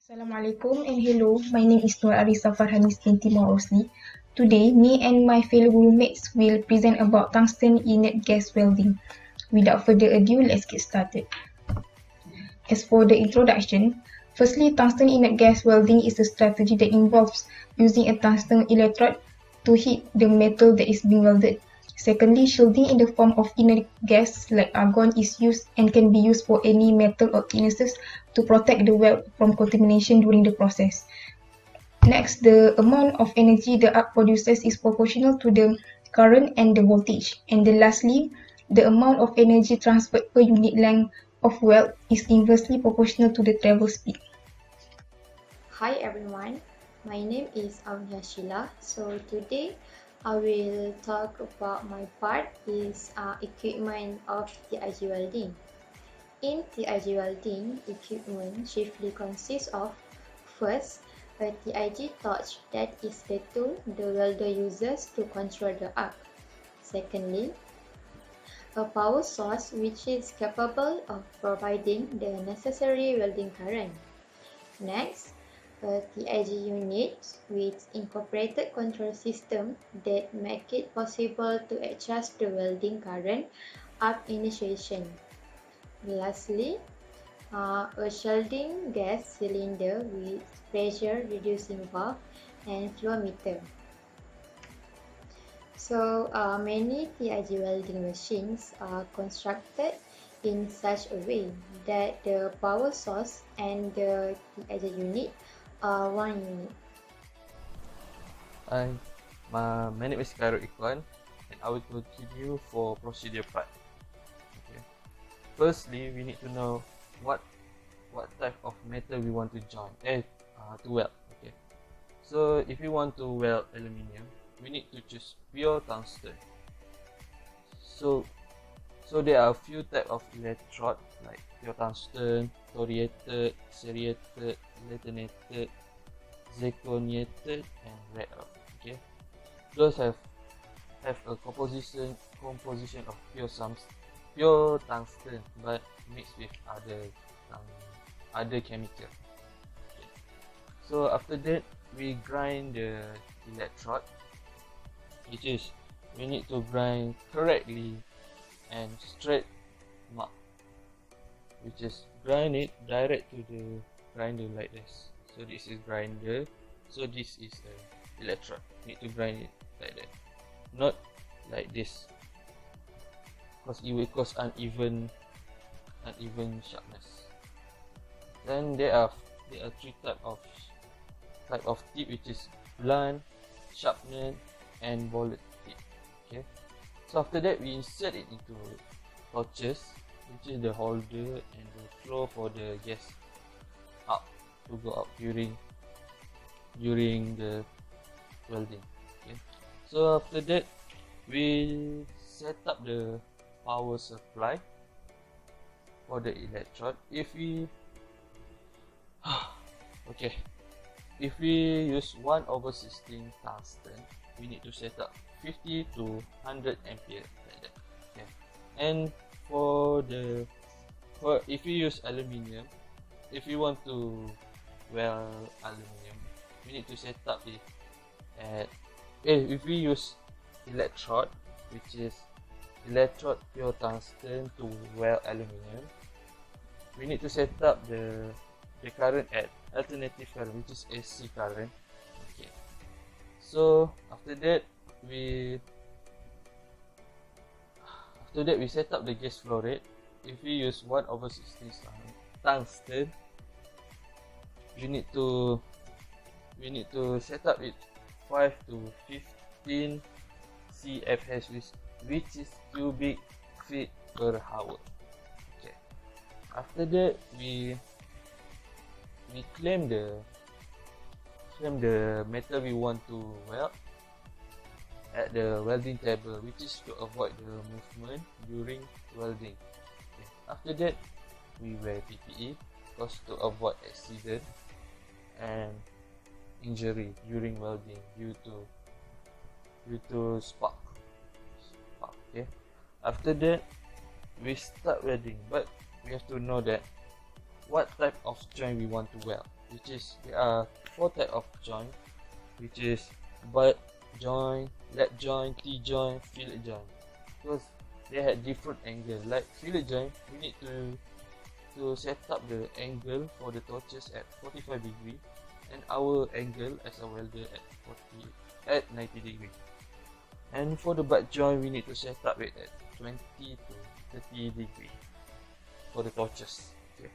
Assalamualaikum and hello, my name is Nur Arisa Farhanis binti Rosli. Today, me and my fellow roommates will present about tungsten inert gas welding. Without further ado, let's get started. As for the introduction, firstly, tungsten inert gas welding is a strategy that involves using a tungsten electrode to heat the metal that is being welded. Secondly, shielding in the form of inert gas like argon is used and can be used for any metal or thicknesses to protect the weld from contamination during the process. Next, the amount of energy the arc produces is proportional to the current and the voltage. And then lastly, the amount of energy transferred per unit length of weld is inversely proportional to the travel speed. Hi everyone, my name is Aunia Sheila. So today I will talk about my part is equipment of TIG welding. In TIG welding, equipment chiefly consists of first, a TIG torch that is the tool the welder uses to control the arc. Secondly, a power source which is capable of providing the necessary welding current. Next, a TIG unit with incorporated control system that make it possible to adjust the welding current up initiation. Lastly, a shielding gas cylinder with pressure reducing valve and flow meter. So many TIG welding machines are constructed in such a way that the power source and the TIG unit are one unit. Hi, my name is Khairul Ikhwan and I will continue for procedure part. Okay. Firstly, we need to know what type of metal we want to join, to weld. Okay. So if you want to weld aluminium, we need to choose pure tungsten. So there are a few types of electrode like pure tungsten, thoriated, serrated, lanthanated, zirconiated, and red earth. Okay, those have a composition of pure tungsten but mixed with other chemical. Okay. So after that, we grind the electrode, which is we need to grind correctly and straight mark, which is grind it direct to the grinder like this. So this is grinder, so this is the electrode. Need to grind it like that, not like this, because it will cause uneven sharpness. Then there are three type of tip, which is blunt, sharpened, and bullet tip. Okay, so after that we insert it into torches, which is the holder and the flow for the gas up to go up during the welding. Okay, so after that we set up the power supply for the electrode. If we use 1/16 tungsten, we need to set up 50 to 100 ampere like that. Okay, and if we use aluminium, if you want to weld aluminium, we need to set up it at if we use electrode, which is electrode pure tungsten to weld aluminium, we need to set up the current at alternative current, which is AC current. Okay, so after that we set up the gas flow rate. If we use 1/16 tungsten, we need to set up it 5 to 15 CFH, which is cubic feet per hour. Okay, after that we claim the metal we want to weld at the welding table, which is to avoid the movement during welding. Okay. After that, we wear PPE because to avoid accident and injury during welding due to spark. Okay, after that we start welding, but we have to know that what type of joint we want to weld. which is there are 4 types of joint, which is butt joint, lap joint, T joint, fillet joint. Because they had different angle. Like fillet joint, we need to set up the angle for the torches at 45 degree, and our angle as a welder at 90 degree. And for the butt joint, we need to set up it at 20 to 30 degree for the torches. Okay.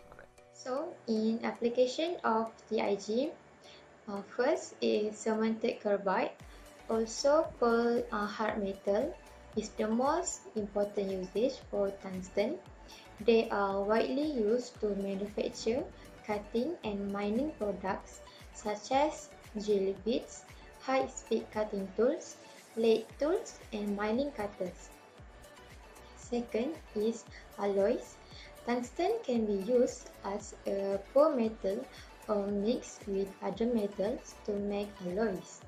Alright. So in application of TIG, first is cemented carbide, also called hard metal, is the most important usage for tungsten. They are widely used to manufacture cutting and mining products such as drill bits, high-speed cutting tools, lathe tools, and mining cutters. Second is alloys. Tungsten can be used as a pure metal or mixed with other metals to make alloys.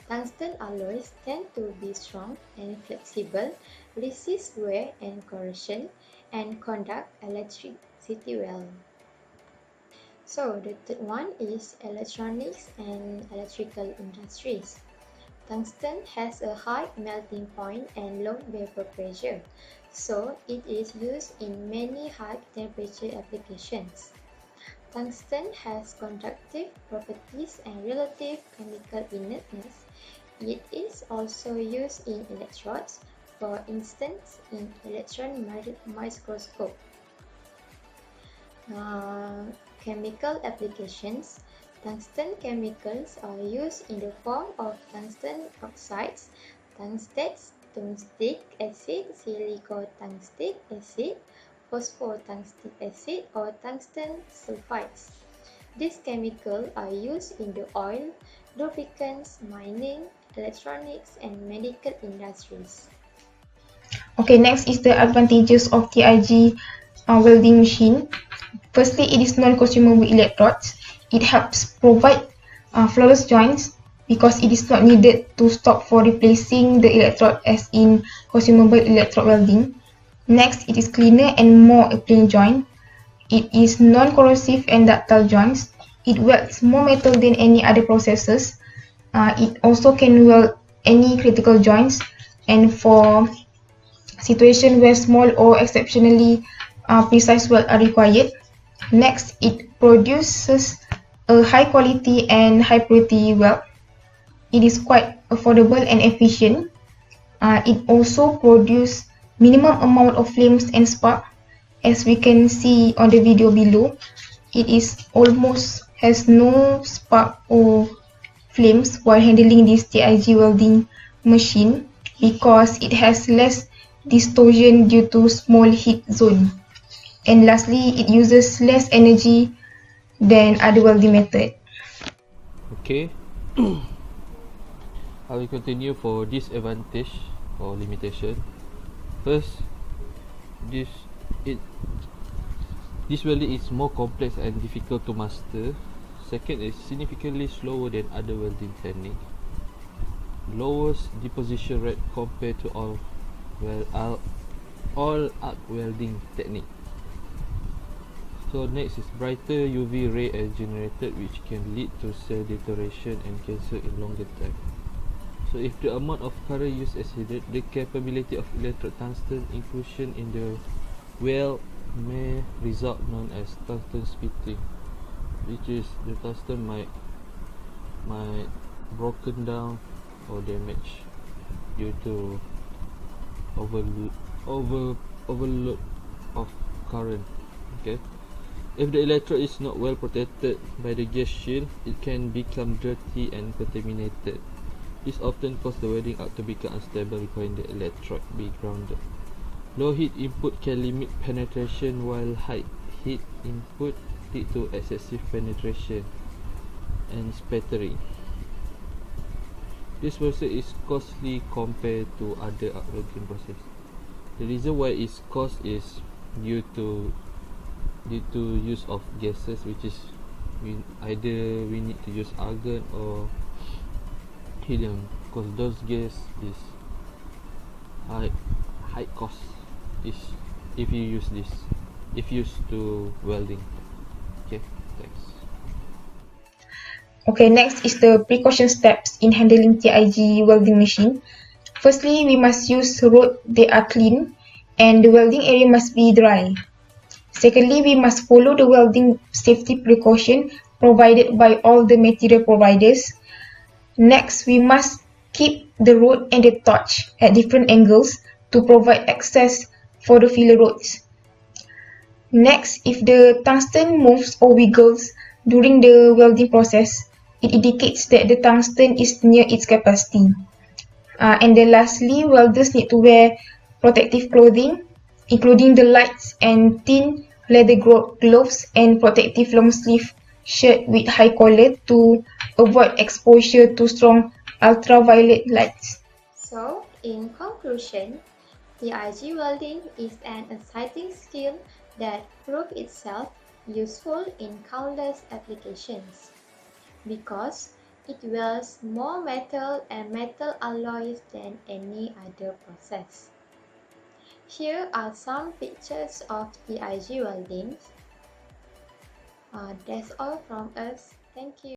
Tungsten alloys tend to be strong and flexible, resist wear and corrosion, and conduct electricity well. So the third one is electronics and electrical industries. Tungsten has a high melting point and low vapor pressure, so it is used in many high temperature applications. Tungsten has conductive properties and relative chemical inertness. It is also used in electrodes, for instance in electron microscope. Chemical applications. Tungsten chemicals are used in the form of tungsten oxides, tungstates, tungstic acid, silicotungstic acid, phosphotungstic acid, or tungsten sulfides. These chemicals are used in the oil, lubricants, mining, electronics, and medical industries. Okay, next is the advantages of TIG welding machine. Firstly, it is non-consumable electrodes. It helps provide flawless joints because it is not needed to stop for replacing the electrode as in consumable electrode welding. Next, it is cleaner and more a plain joint. It is non-corrosive and ductile joints. It welds more metal than any other processes. It also can weld any critical joints, and for situations where small or exceptionally precise welds are required. Next, it produces a high quality and high purity weld. It is quite affordable and efficient. It also produces minimum amount of flames and spark. As we can see on the video below, it is almost has no spark or flames while handling this TIG welding machine because it has less distortion due to small heat zone. And lastly, it uses less energy than other welding method. Okay. I will continue for disadvantage or limitation. First, this welding is more complex and difficult to master. Second is significantly slower than other welding technique. Lowest deposition rate compared to all arc welding technique. So next is brighter UV ray are generated, which can lead to cell deterioration and cancer in longer time. So if the amount of current used exceeded, the capability of electrode tungsten inclusion in the weld may result known as tungsten splitting, which is the tungsten might broken down or damaged due to overload of current. Okay. If the electrode is not well protected by the gas shield, it can become dirty and contaminated. This often causes the welding arc to become unstable, requiring the electrode be grounded. Low heat input can limit penetration, while high heat input lead to excessive penetration and spattering. This process is costly compared to other arc welding process. The reason why it's cost is due to use of gases, which is either we need to use argon or helium, because those gas is high cost is if you use this, if used to welding. Okay. Thanks. Okay, next is the precaution steps in handling TIG welding machine. Firstly, we must use rods that are clean and the welding area must be dry. Secondly, we must follow the welding safety precaution provided by all the material providers. Next, we must keep the rod and the torch at different angles to provide access for the filler rods. Next, if the tungsten moves or wiggles during the welding process, it indicates that the tungsten is near its capacity. And then lastly, welders need to wear protective clothing, including the lights and thin leather gloves and protective long sleeve shirt with high collar to avoid exposure to strong ultraviolet lights. So, in conclusion, TIG welding is an exciting skill that proves itself useful in countless applications because it welds more metal and metal alloys than any other process. Here are some pictures of TIG welding. That's all from us. Thank you.